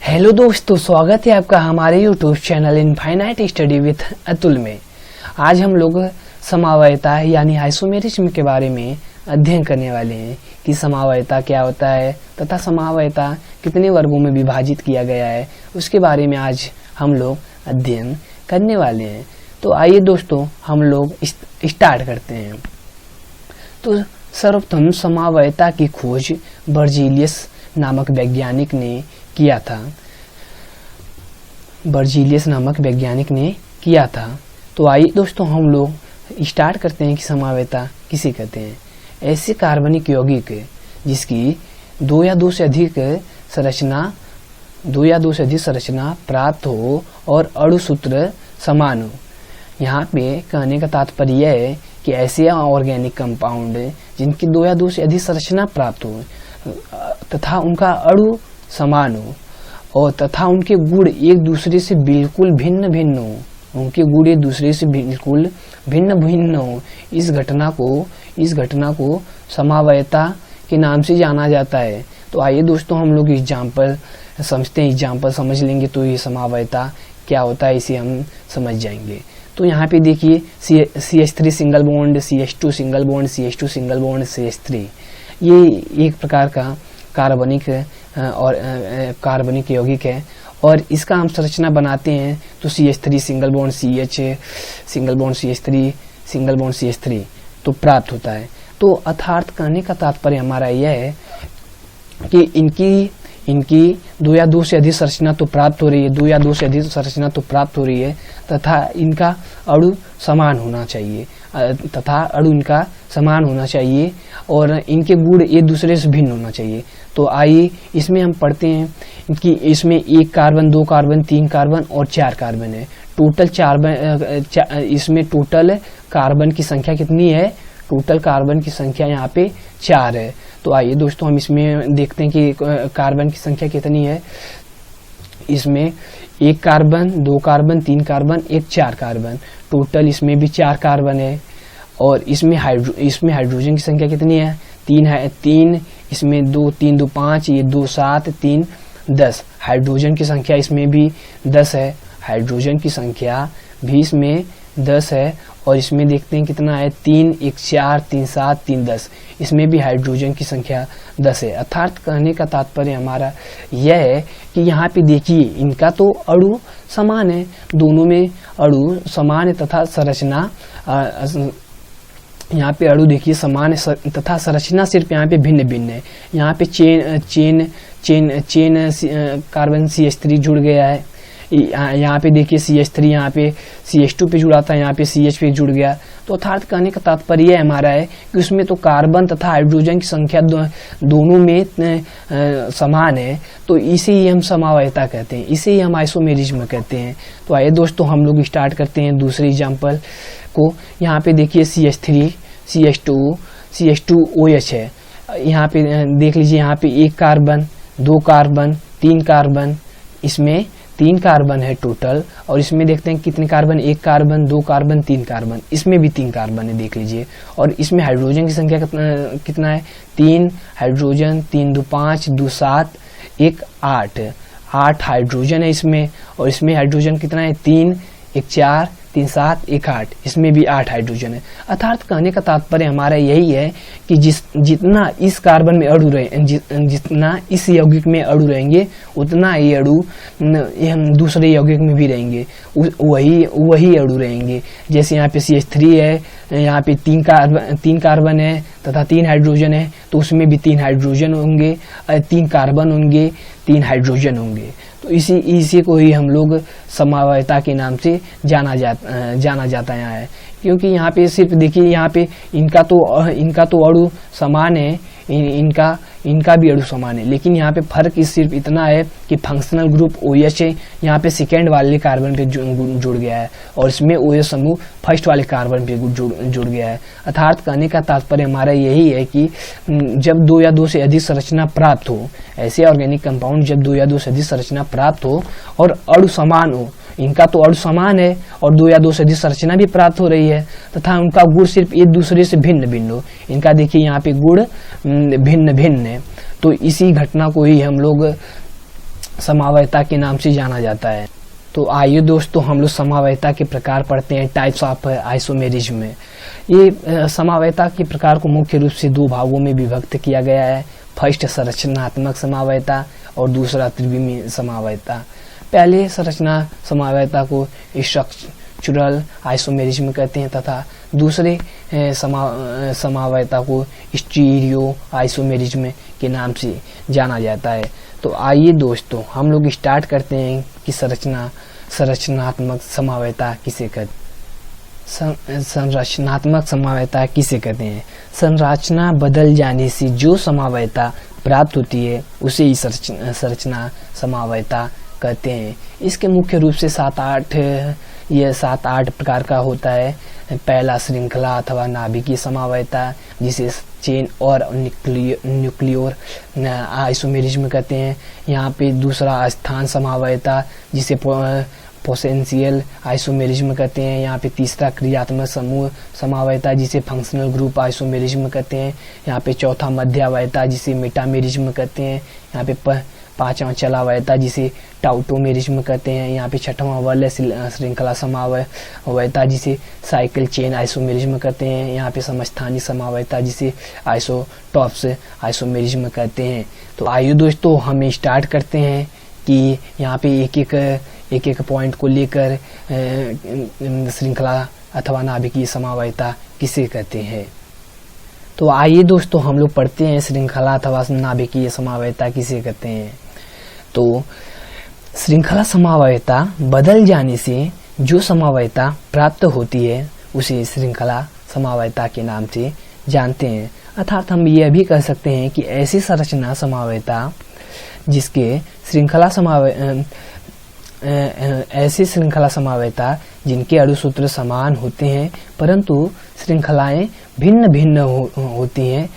Hello दोस्तों, स्वागत है आपका हमारे YouTube channel infinite study with Atul में। आज हम लोग समवायता यानी आइसोमेरिज्म के बारे में अध्ययन करने वाले हैं कि समवायता क्या होता है तथा समवायता कितने वर्गों में विभाजित किया गया है, उसके बारे में आज हम लोग अध्ययन करने वाले हैं। तो आइए दोस्तों, हम लोग स्टार्ट करते हैं। तो सर्वप्रथम समवायता की खोज बर्जीलियस नामक वैज्ञानिक ने किया था। तो आइए दोस्तों, हम लोग स्टार्ट करते हैं कि समवायता किसे कहते हैं। ऐसे कार्बनिक यौगिक जिसकी दो या दो से अधिक संरचना प्राप्त हो और अणु सूत्र समान हो। यहाँ पे कहने का तात्पर्य यह है कि ऐसे ऑर्गेनिक कंपाउंड जिनकी दो या दो से अधिक संरचना प्राप्त हो तथा उनका अणु समान हो और तथा उनके गुण एक दूसरे से बिल्कुल भिन्न हो। इस घटना को समवायता के नाम से जाना जाता है। तो आइए दोस्तों, हम लोग एग्जाम्पल समझते हैं। एग्जाम्पल समझ लेंगे तो ये समवायता क्या होता है इसे हम समझ जाएंगे। तो यहाँ पे देखिए CH3 single bond, CH2 single bond, CH2 single bond, CH3, ये एक प्रकार का कार्बनिक यौगिक है और इसका हम संरचना बनाते हैं तो CH3 single bond CH single bond CH3 single bond CH3 तो प्राप्त होता है। तो अर्थात कहने का तात्पर्य हमारा यह है कि इनकी दो या दो से अधिक संरचना तो प्राप्त हो रही है तथा इनका अणु समान होना चाहिए और इनके गुण एक दूसरे से भिन्न होना चाहिए। तो आइए इसमें हम पढ़ते हैं कि इसमें एक कार्बन, दो कार्बन, तीन कार्बन और चार कार्बन है। इसमें टोटल कार्बन की संख्या कितनी है? टोटल कार्बन की संख्या यहाँ पे 4 है। तो आइए दोस्तों, हम इसमें देखते हैं कि कार्बन की संख्या कितनी है। इसमें एक कार्बन, दो कार्बन, तीन कार्बन, एक चार कार्बन, टोटल इसमें भी 4 कार्बन है। और इसमें हाइड्रोजन की संख्या कितनी है? 3 है। 3 इसमें 2, 3 2 5, ये 2 7, 3 10। हाइड्रोजन की संख्या इसमें भी 10 है। हाइड्रोजन की संख्या भी इसमें 10 है। और इसमें देखते हैं कितना है? 3 1 4, 3 7, 3 10। इसमें भी हाइड्रोजन की संख्या 10 है। अर्थात कहने का तात्पर्य हमारा यह है कि यहाँ पे देखिए इनका तो अणु समान है, दोनों में अणु समान है तथा संरचना यहाँ पे अणु देखिए समान है तथा संरचना सिर्फ यहाँ पे भिन्न है। यहाँ पे चेन कार्बन CH3 जुड़ गया है। यहाँ पे देखिए CH3 यहाँ पे CH2 पे जुड़ा था, यहाँ पे CH पे जुड़ गया। तो अर्थात कहने का तात्पर्य हमारा है कि उसमें तो कार्बन तथा हाइड्रोजन की संख्या दोनों में समान है। तो इसे ही हम समवायता कहते हैं, इसे ही हम आइसोमेरिज्म कहते हैं। तो आइए दोस्तों, हम लोग स्टार्ट करते हैं दूसरे एग्जाम्पल को। यहाँ पे देखिए CH3 CH2OH है। यहाँ पे देख लीजिए, यहाँ पे एक कार्बन, दो कार्बन, तीन कार्बन, इसमें 3 कार्बन है टोटल। और इसमें देखते हैं कितने कार्बन? एक कार्बन, दो कार्बन, 3 कार्बन, इसमें भी 3 कार्बन है, देख लीजिए। और इसमें हाइड्रोजन की संख्या कितना है? 3 हाइड्रोजन, 3 2 5, 2 7, 1 8 हाइड्रोजन है इसमें। और इसमें हाइड्रोजन कितना है? 3 1 4, 3 7, 1 8, इसमें भी 8 हाइड्रोजन है। अर्थात कहने का तात्पर्य हमारा यही है कि जितना इस कार्बन में अणु जितना इस यौगिक में अणु रहेंगे उतना ही अणु हम दूसरे यौगिक में भी रहेंगे, वही अणु रहेंगे। जैसे यहाँ पे CH3 है, यहाँ पे 3 कार्बन है तथा 3 हाइड्रोजन है, तो उसमें भी 3 हाइड्रोजन होंगे, 3 कार्बन होंगे, 3 हाइड्रोजन होंगे। तो इसी को ही हम लोग समवायता के नाम से जाना जाता है। क्योंकि यहाँ पे सिर्फ देखिए, यहाँ पे इनका तो अणु समान है, इनका भी अणु समान है, लेकिन यहाँ पे फर्क सिर्फ इतना है कि फंक्शनल ग्रुप OH है, यहाँ पे सेकेंड वाले कार्बन पे जुड़ गया है और इसमें OH समूह फर्स्ट वाले कार्बन पे जुड़ गया है। अर्थात कहने का तात्पर्य हमारा यही है कि जब दो या दो से अधिक संरचना प्राप्त हो, ऐसे ऑर्गेनिक कंपाउंड जब दो या दो से अधिक संरचना प्राप्त हो और अणु समान हो, इनका तो अणु समान है और दो या दो से अधिक संरचना भी प्राप्त हो रही है तथा उनका गुण सिर्फ एक दूसरे से भिन्न हो। इनका देखिए यहाँ पे गुण भिन्न है। तो इसी घटना को ही हम लोग समवायता के नाम से जाना जाता है। तो आइए दोस्तों हम लोग समवायता के प्रकार पढ़ते हैं, टाइप्स ऑफ आइसोमेरिज्म में। ये समवायता के प्रकार को मुख्य रूप से दो भागों में विभक्त किया गया है। फर्स्ट संरचनात्मक समवायता और दूसरा त्रिविमीय समवायता। पहले संरचना समवायता को स्ट्रक्चरल आइसोमेरिज्म कहते हैं तथा दूसरे समवायता को स्टीरियो आइसोमेरिज्म के नाम से जाना जाता है। तो आइए दोस्तों हम लोग स्टार्ट करते हैं कि संरचनात्मक समवायता किसे कहते हैं। संरचनात्मक समवायता किसे कहते हैं? संरचना बदल जाने से जो समवायता प्राप्त होती है उसे ही संरचना समवायता कहते हैं। इसके मुख्य रूप से 7-8 प्रकार का होता है। पहला श्रृंखला अथवा नाभिकीय समवायता जिसे चेन और न्यूक्लियर आइसोमेरिज्म कहते हैं। यहाँ पे दूसरा स्थान समवायता जिसे पोटेंशियल आइसोमेरिज्म कहते हैं। यहाँ पे तीसरा क्रियात्मक समूह समवायता जिसे फंक्शनल ग्रुप आइसोमेरिज्म कहते हैं। यहाँ पे चौथा मध्यावयता जिसे मेटामेरिज्म कहते हैं। यहाँ पे पांचवा चलावयता जिसे टाउटोमेरिज्म कहते हैं। यहाँ पे छठवां वलय श्रृंखला समवायता जिसे साइकिल चेन आइसोमेरिज्म कहते हैं। यहाँ पे समस्थानिक समवायता जिसे आइसोटॉप्स आइसोमेरिज्म कहते हैं। तो आइए दोस्तों हम स्टार्ट करते हैं कि यहाँ पे एक एक पॉइंट को लेकर श्रृंखला अथवा नाभिकीय समवायता किसे कहते हैं। तो आइए दोस्तों हम लोग पढ़ते हैं श्रृंखला अथवा नाभिकीय समवायता किसे कहते हैं। तो श्रृंखला समवायता बदल जाने से जो समवायता प्राप्त होती है उसे श्रृंखला समवायता के नाम से जानते हैं। अर्थात हम यह भी कह सकते हैं कि ऐसी संरचना समवायता जिसके ऐसी श्रृंखला समवायता जिनके अणुसूत्र समान होते हैं परंतु श्रृंखलाएं भिन्न भिन्न होती हैं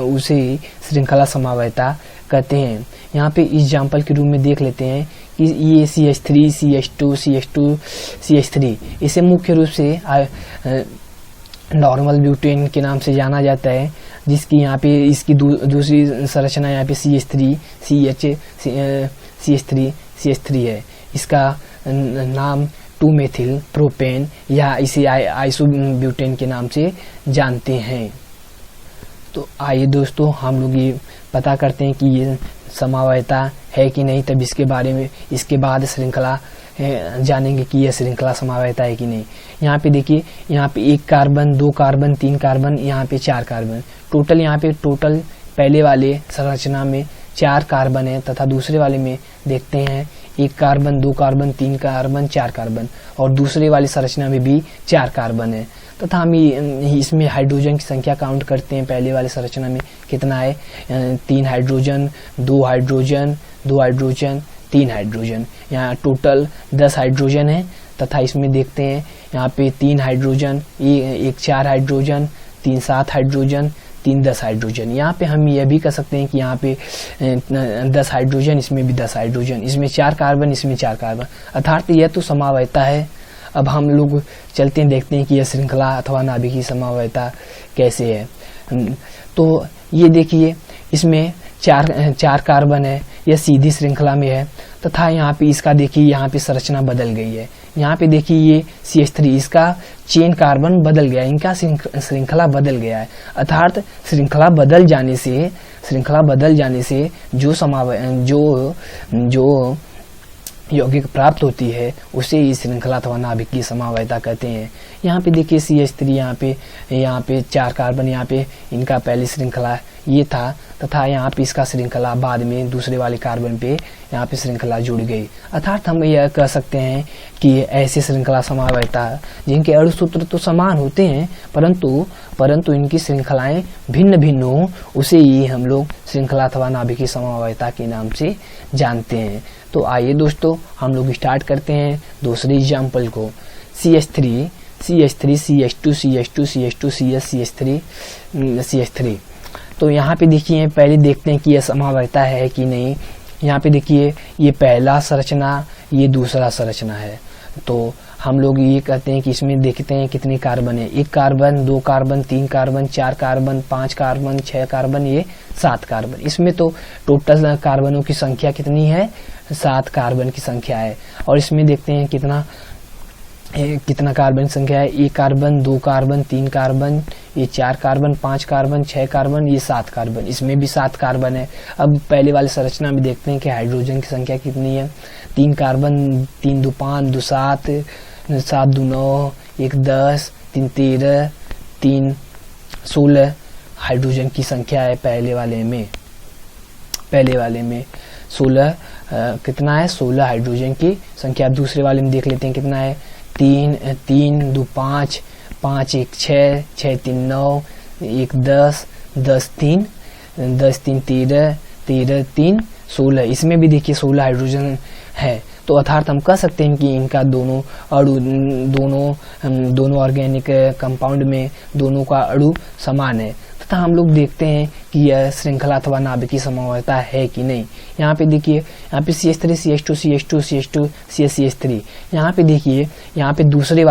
उसे श्रृंखला समवायता कहते हैं। यहाँ पे एग्जाम्पल के रूप में देख लेते हैं कि ये CH3, CH2, CH2, CH3 इसे मुख्य रूप से नॉर्मल ब्यूटेन के नाम से जाना जाता है, जिसकी यहाँ पे इसकी दूसरी संरचना यहाँ पे CH3 है। इसका नाम 2-मेथिल प्रोपेन या इसे आइसोब्यूटेन के नाम से जानते हैं। तो आइए दोस्तों हम लोग ये पता करते हैं कि ये समवायता है कि नहीं, तब इसके बाद श्रृंखला जानेंगे कि यह श्रृंखला समवायता है कि नहीं। यहाँ पे देखिए, यहाँ पे 1 कार्बन, 2 कार्बन, 3 कार्बन, यहाँ पे 4 कार्बन टोटल। यहाँ पे टोटल पहले वाले संरचना में 4 कार्बन है तथा दूसरे वाले में देखते हैं 1 कार्बन, 2 कार्बन, 3 कार्बन, 4 कार्बन और दूसरे वाली संरचना में भी 4 कार्बन है तथा हम इसमें हाइड्रोजन की संख्या काउंट करते हैं। पहले वाले संरचना में कितना है? 3 हाइड्रोजन, 2 हाइड्रोजन, 2 हाइड्रोजन, 3 हाइड्रोजन। यहाँ टोटल 10 हाइड्रोजन है तथा इसमें देखते हैं यहाँ पे 3 हाइड्रोजन, 1 4 हाइड्रोजन, 3 7 हाइड्रोजन, 3 10 हाइड्रोजन। यहाँ पे हम यह भी कह सकते हैं कि यहाँ पे 10 हाइड्रोजन, इसमें भी 10 हाइड्रोजन, इसमें 4 कार्बन, इसमें 4 कार्बन। अर्थात यह तो समवायता है। अब हम लोग चलते हैं, देखते हैं कि यह श्रृंखला अथवा नाभिकीय समवायता कैसे है। तो ये देखिए, इसमें 4 कार्बन है, यह सीधी श्रृंखला में है तथा यहाँ पे इसका देखिए यहाँ पे संरचना बदल गई है। यहाँ पे देखिए ये CH3, इसका चेन कार्बन बदल गया, इनका श्रृंखला बदल गया है। अर्थात श्रृंखला बदल जाने से जो यौगिक प्राप्त होती है उसे इस श्रृंखला अथवा नाभिकीय समवायता कहते हैं। यहाँ पे देखिए CH3, यहाँ पे 4 कार्बन, यहाँ पे इनका पहली श्रृंखला ये था तथा यहाँ पे इसका श्रृंखला बाद में दूसरे वाले कार्बन पे यहाँ पे श्रृंखला जुड़ गई। अर्थात हम यह कह सकते हैं कि ऐसी श्रृंखला समवायता जिनके अणुसूत्र तो समान होते हैं परंतु इनकी श्रृंखलाएं भिन्न भिन्न हो उसे ही हम लोग श्रृंखला अथवा नाभिकीय समवायता के नाम से जानते हैं। तो आइए दोस्तों हम लोग स्टार्ट करते हैं दूसरे एग्जाम्पल को। CH3, CH2, CH3। तो यहाँ पे देखिए, पहले देखते हैं कि यह समवायता है कि नहीं। यहाँ पे देखिए, ये पहला संरचना, ये दूसरा संरचना है। तो हम लोग ये कहते हैं कि इसमें देखते हैं कितने कार्बन है। 1 carbon, 2 carbon, 3 carbon, 4 carbon, 5 carbon, 6 carbon, ये 7 कार्बन। इसमें तो टोटल कार्बनों की संख्या कितनी है, 7 कार्बन की संख्या है। और इसमें देखते हैं कितना कार्बन संख्या है। 1 कार्बन, 2 कार्बन, 3 कार्बन, ये 4 कार्बन, 5 कार्बन, 6 कार्बन, ये 7 कार्बन। इसमें भी 7 कार्बन है। अब पहले वाले संरचना में देखते हैं कि हाइड्रोजन की संख्या कितनी है। 3 कार्बन, 3 2 5, 2 7, 7 2 9, 1 10, 3 13, 3 16 हाइड्रोजन की संख्या है पहले वाले में 16 कितना है, 16 हाइड्रोजन की संख्या। दूसरे वाले में देख लेते हैं कितना है। 3 2 5, 5 1 6, 6 3 9, 1 10, 10 3, 10 3 13, 13 3 16। इसमें भी देखिए 16 हाइड्रोजन है। तो अर्थात हम कह सकते हैं कि इनका दोनों अणु दोनों ऑर्गेनिक कंपाउंड में दोनों का अणु समान है। तथा हम लोग देखते हैं कि यह श्रृंखला अथवा नाभिकीय समवायता है कि नहीं। यहाँ पे देखिए, यहाँ पे CH3 CH2 CH2 CH2 CH3। यहाँ पे देखिए, यहाँ पे दूसरे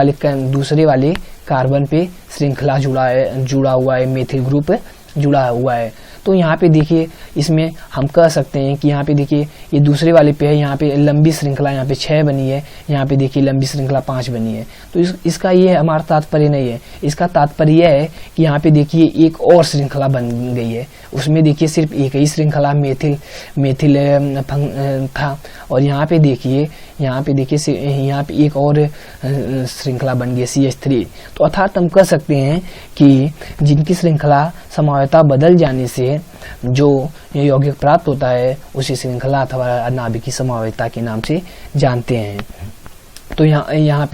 वाले कार्बन पे श्रृंखला जुड़ा हुआ है, मेथिल ग्रुप जुड़ा हुआ है। तो यहाँ पे देखिए, इसमें हम कह सकते हैं कि यहाँ पे देखिए ये दूसरे वाले पे है, यहाँ पे लंबी श्रृंखला यहाँ पे 6 बनी है, यहाँ पे देखिए लंबी श्रृंखला 5 बनी है। तो इसका ये हमारा तात्पर्य नहीं है। इसका तात्पर्य यह है कि यहाँ पे देखिए एक और श्रृंखला बन गई है। उसमें देखिए सिर्फ एक ही श्रृंखला मेथिल था, और यहाँ पे देखिए यहाँ पे एक और श्रृंखला बन गई CH3। तो अर्थात हम कह सकते हैं कि जिनकी श्रृंखला समवायता बदल जाने से जो यौगिक प्राप्त होता है उसी श्रृंखला अथवा नाभिकीय समवायता के नाम से जानते हैं। तो यहाँ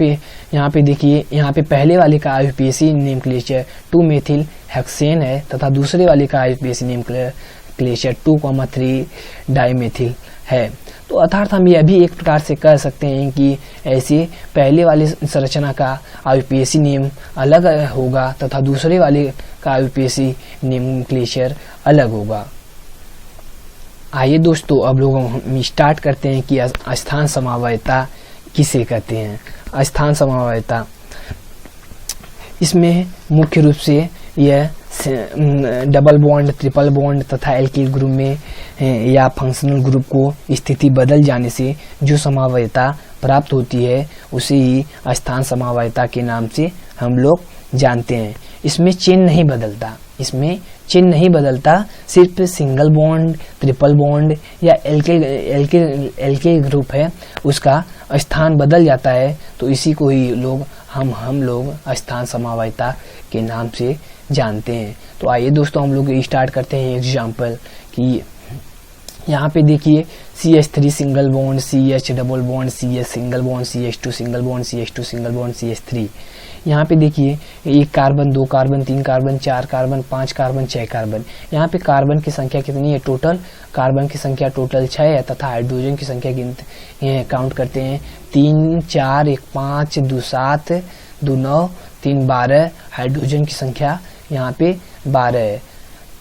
पे देखिए, यहाँ पे पहले वाले का IUPAC nomenclature 2 methyl hexane है, तथा दूसरे वाले का IUPAC नेम क्लेचर 2,3 डाइमेथिल है। तो अर्थात हम यह भी एक प्रकार से कह सकते हैं कि ऐसे पहले वाले संरचना का IUPAC नेम अलग होगा तथा दूसरे वाले का IUPAC नेम क्लेचर अलग होगा। आइए दोस्तों, अब लोग हम स्टार्ट करते हैं कि स्थान समवायता किसे कहते हैं। स्थान समवायता, इसमें मुख्य रूप से यह डबल बॉन्ड, ट्रिपल बॉन्ड तथा एल्किल ग्रुप में या फंक्शनल ग्रुप को स्थिति बदल जाने से जो समवायता प्राप्त होती है उसे ही स्थान समवायता के नाम से हम लोग जानते हैं। इसमें चिन्ह नहीं बदलता, सिर्फ सिंगल बॉन्ड, ट्रिपल बॉन्ड या एल्किल ग्रुप है उसका स्थान बदल जाता है। तो इसी को ही हम लोग स्थान समवायता के नाम से जानते हैं। तो आइए दोस्तों, हम लोग स्टार्ट करते हैं एग्जाम्पल कि यहाँ पे देखिए CH3 single bond, CH double bond, CH single bond, CH2 single bond, CH2 single bond, CH3। यहाँ पे देखिए 1 carbon, 2 carbon, 3 carbon, 4 carbon, 5 carbon, 6 carbon. यहाँ पे कार्बन की संख्या कितनी है टोटल? कार्बन की संख्या टोटल 6 है तथा हाइड्रोजन की संख्या काउंट करते हैं 3 4 1 5 2 7 2 9 3 12। हाइड्रोजन की संख्या यहाँ पे 12 है।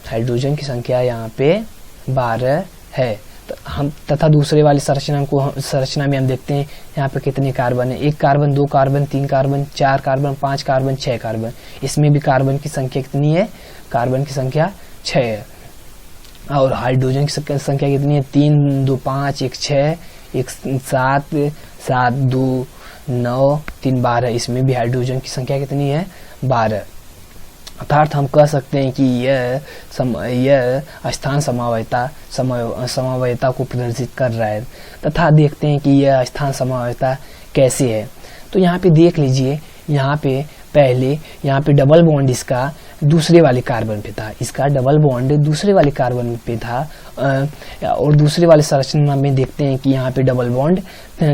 हाइड्रोजन की संख्या यहाँ पे 12 है। हम तथा दूसरे वाली संरचना में हम देखते हैं यहाँ पे कितने कार्बन है। 1 carbon, 2 carbon, 3 carbon, 4 carbon, 5 carbon, 6 carbon. इसमें भी कार्बन की संख्या कितनी है? कार्बन की संख्या 6 है। और हाइड्रोजन की संख्या कितनी है? 3 2 5 1 6 1 7 7 2 9 3 12। इसमें भी हाइड्रोजन की संख्या कितनी है? 12। अर्थात हम कह सकते हैं कि यह स्थान समवायता को प्रदर्शित कर रहा है। तथा देखते हैं कि यह स्थान समवायता कैसे है। तो यहाँ पे देख लीजिए, यहाँ पे डबल बॉन्ड इसका दूसरे वाले कार्बन पे था, इसका डबल बॉन्ड दूसरे वाले कार्बन पे था। और दूसरे वाले संरचना में देखते हैं कि यहाँ पे डबल बॉन्ड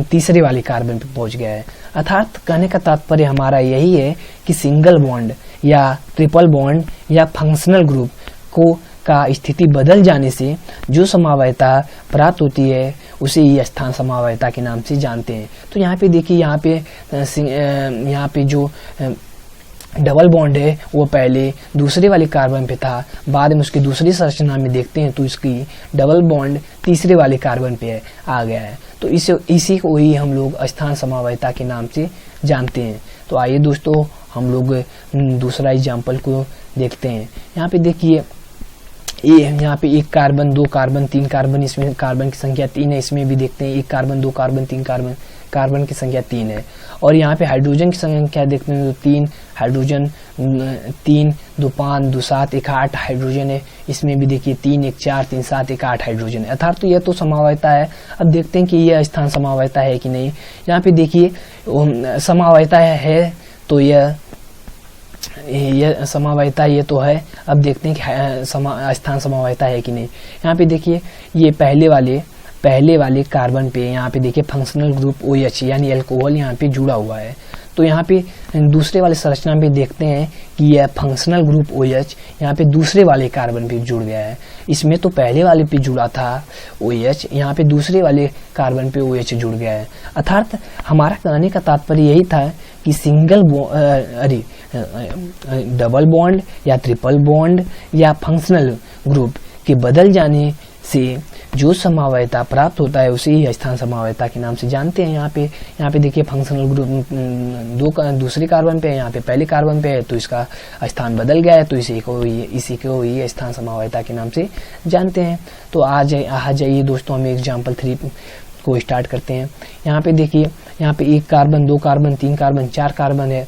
तीसरे वाले कार्बन पे पहुंच गया है। अर्थात कहने का तात्पर्य हमारा यही है कि सिंगल बॉन्ड या ट्रिपल बॉन्ड या फंक्शनल ग्रुप का स्थिति बदल जाने से जो समवायता प्राप्त होती है उसे ही स्थान समवायता के नाम से जानते हैं। तो यहाँ पे देखिए, यहाँ पे जो डबल बॉन्ड है वो पहले दूसरे वाले कार्बन पे था, बाद में उसकी दूसरी संरचना में देखते हैं तो इसकी डबल बॉन्ड तीसरे वाले कार्बन पे आ गया है। तो इसी को ही हम लोग स्थान समवायता के नाम से जानते हैं। तो आइए दोस्तों हम लोग दूसरा एग्जाम्पल को देखते हैं। यहाँ पे देखिए यहाँ पे एक कार्बन, दो कार्बन, तीन कार्बन, इसमें कार्बन की संख्या 3 है। इसमें भी देखते हैं एक कार्बन, दो कार्बन, तीन कार्बन, कार्बन की संख्या 3 है। और यहाँ पे हाइड्रोजन की संख्या देखते हैं तो 3 हाइड्रोजन, 3 2 5 2 7 1 8 हाइड्रोजन है। इसमें भी देखिए 3 1 4 3 7 1 8 हाइड्रोजन है। अर्थात तो यह तो समवायता है। अब देखते हैं कि यह स्थान समवायता है कि नहीं। यहाँ पे देखिए समवायता है तो यह समवायता ये तो है। अब देखते हैं कि स्थान समवायता है कि नहीं। यहाँ पे देखिए ये पहले वाले कार्बन पे यहाँ पे देखिए फंक्शनल ग्रुप OH यानी अल्कोहल यहाँ पे जुड़ा हुआ है। तो यहाँ पे दूसरे वाले संरचना में देखते हैं कि यह फंक्शनल ग्रुप OH यहाँ पे दूसरे वाले कार्बन पे जुड़ गया है। इसमें तो पहले वाले पे जुड़ा था OH, यहाँ पे दूसरे वाले कार्बन पे OH जुड़ गया है। अर्थात हमारा कहने का तात्पर्य यही था कि डबल बॉन्ड या ट्रिपल बॉन्ड या फंक्शनल ग्रुप के बदल जाने से जो समवायता प्राप्त होता है उसे ही स्थान समवायता के नाम से जानते हैं। यहाँ पे देखिए फंक्शनल ग्रुप दूसरे कार्बन पे है, यहाँ पे पहले कार्बन पे है तो इसका स्थान बदल गया है, तो इसी को ही स्थान समवायता के नाम से जानते हैं। तो आ जाइए दोस्तों हम एग्जाम्पल 3 को स्टार्ट करते हैं। यहाँ पे देखिए यहाँ पे एक कार्बन, दो कार्बन, तीन कार्बन, चार कार्बन है।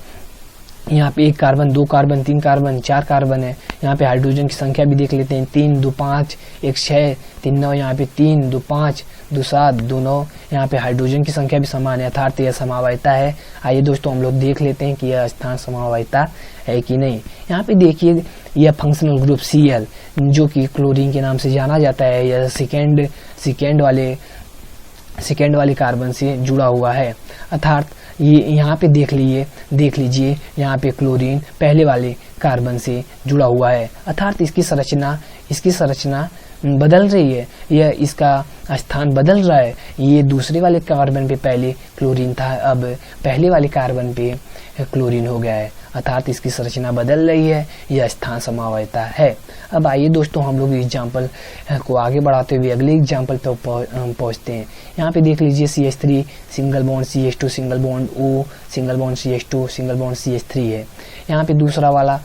यहाँ पे एक कार्बन, दो कार्बन, तीन कार्बन, चार कार्बन है। यहाँ पे हाइड्रोजन की संख्या भी देख लेते हैं 3 2 5 1 6 3 9। यहाँ पे 3 2 5 2 7 2 9। यहाँ पे हाइड्रोजन की संख्या भी समान है, अर्थात यह समवायता है। आइए दोस्तों हम लोग देख लेते हैं कि यह स्थान समवायता है कि नहीं। यहाँ पे देखिए यह फंक्शनल ग्रुप Cl जो कि क्लोरीन के नाम से जाना जाता है, यह सेकेंड वाले कार्बन से जुड़ा हुआ है। अर्थात ये यहाँ पे देख लीजिए यहाँ पे क्लोरीन पहले वाले कार्बन से जुड़ा हुआ है। अर्थात इसकी संरचना बदल रही है, यह इसका स्थान बदल रहा है। ये दूसरे वाले कार्बन पे पहले क्लोरीन था, अब पहले वाले कार्बन पे क्लोरीन हो गया है। अर्थात इसकी संरचना बदल रही है, यह स्थान समवायता है। अब आइए दोस्तों हम लोग एग्जाम्पल को आगे बढ़ाते हुए अगले एग्जाम्पल पर पहुँचते हैं। यहाँ पे देख लीजिए CH3 single bond CH2 single bond O single bond CH2 single bond CH3 है। यहाँ पे दूसरा वाला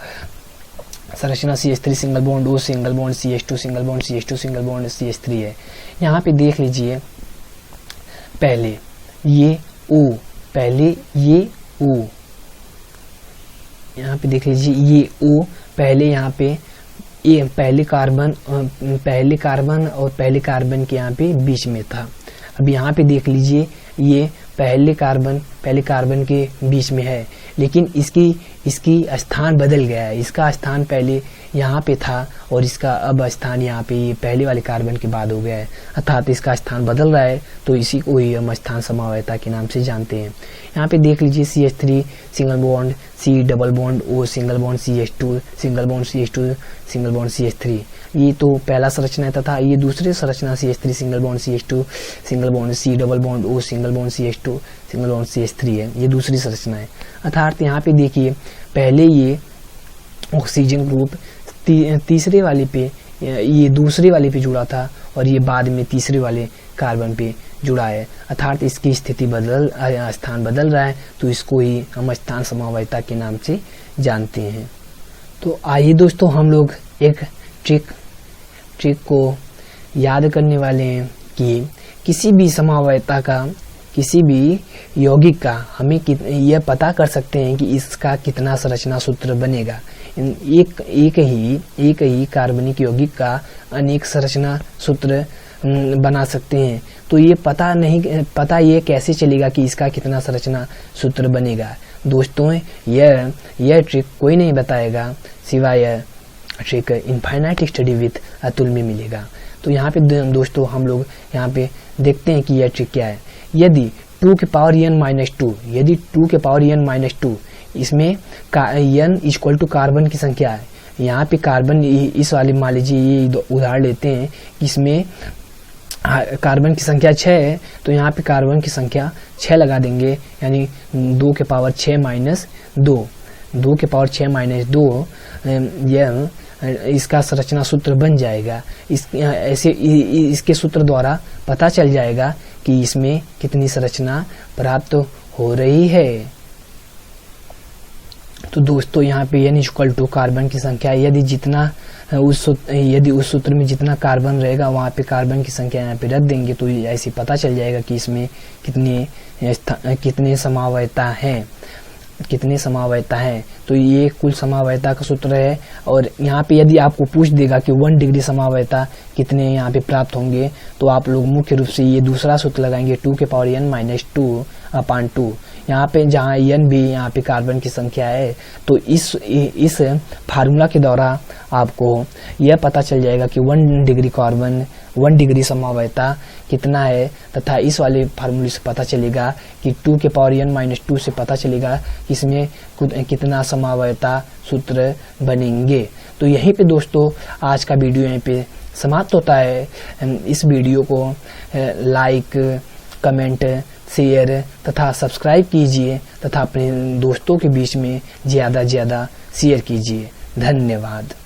संरचना CH3 single bond O single bond CH2 single bond CH2 single bond CH3 है। यहाँ पे देख लीजिए पहले ये O, यहाँ पे देख लीजिए ये O पहले यहाँ पे पहले कार्बन और पहले कार्बन के यहाँ पे बीच में था। अब यहाँ पे देख लीजिए ये पहले कार्बन के बीच में है, लेकिन इसकी स्थान बदल गया है। इसका स्थान पहले यहाँ पे था और इसका अब स्थान यहाँ पे ये पहले वाले कार्बन के बाद हो गया है। अर्थात इसका स्थान बदल रहा है, तो इसी को ही हम स्थान समवायता के नाम से जानते हैं। यहाँ पे देख लीजिए CH3 single bond C double bond O single bond CH2 single bond CH2 single bond CH3। ये तो पहला संरचना तथा ये दूसरी संरचना CH3 single bond CH2 single bond C double bond O single bond CH2 single bond CH3 है, ये दूसरी संरचना है। अर्थात यहाँ पे देखिए पहले ये ऑक्सीजन ग्रुप तीसरे वाले पे, ये दूसरे वाले पे जुड़ा था और ये बाद में तीसरे वाले कार्बन पे जुड़ा है। अर्थात इसकी स्थिति स्थान बदल रहा है, तो इसको ही हम स्थान समवायता के नाम से जानते हैं। तो आइए दोस्तों हम लोग एक ट्रिक को याद करने वाले हैं कि किसी भी समवायता का, किसी भी यौगिक का हमें यह पता कर सकते हैं कि इसका कितना संरचना सूत्र बनेगा। एक ही कार्बनिक यौगिक का अनेक संरचना सूत्र बना सकते हैं। तो ये पता ये कैसे चलेगा कि इसका कितना संरचना सूत्र बनेगा। दोस्तों यह ट्रिक कोई नहीं बताएगा, सिवाय यह trick infinite study with Atul में मिलेगा। तो यहाँ पे दोस्तों हम लोग यहाँ पे देखते हैं कि यह ट्रिक क्या है। यदि 2 के पावर n माइनस 2 इसमें n इक्वल टू कार्बन की संख्या है। यहाँ पे कार्बन इस वाले मान लीजिए ये उदाहरण लेते हैं कि इसमें कार्बन की संख्या 6 है, तो यहाँ पे कार्बन की संख्या 6 लगा देंगे, यानी 2 के पावर 6 माइनस 2 2 के पावर 6 माइनस 2 यह इसका संरचना सूत्र बन जाएगा। ऐसे इसके सूत्र द्वारा पता चल जाएगा कि इसमें कितनी संरचना प्राप्त हो रही है। तो दोस्तों यहाँ पे n इक्वल टू कार्बन की संख्या, यदि उस सूत्र में जितना कार्बन रहेगा वहाँ पे कार्बन की संख्या यहाँ पे रख देंगे तो ऐसे पता चल जाएगा कि इसमें कितने समावयता हैं। तो ये कुल समावयता का सूत्र है। और यहाँ पे यदि आपको पूछ देगा कि 1 डिग्री समावयता कितने यहाँ पे प्राप्त होंगे तो आप लोग मुख्य रूप से ये दूसरा सूत्र लगाएंगे 2 के पावर n माइनस 2/2। यहाँ पे जहाँ n भी यहाँ पे कार्बन की संख्या है तो इस फार्मूला के द्वारा आपको यह पता चल जाएगा कि 1 डिग्री समावयता कितना है, तथा इस वाले फार्मूले से पता चलेगा कि 2 के पावर n माइनस 2 से पता चलेगा कि इसमें कितना समावयता सूत्र बनेंगे। तो यहीं पे दोस्तों आज का वीडियो यहीं पे समाप्त होता है। इस वीडियो को लाइक, कमेंट, शेयर तथा सब्सक्राइब कीजिए तथा अपने दोस्तों के बीच में ज़्यादा से ज़्यादा शेयर कीजिए। धन्यवाद।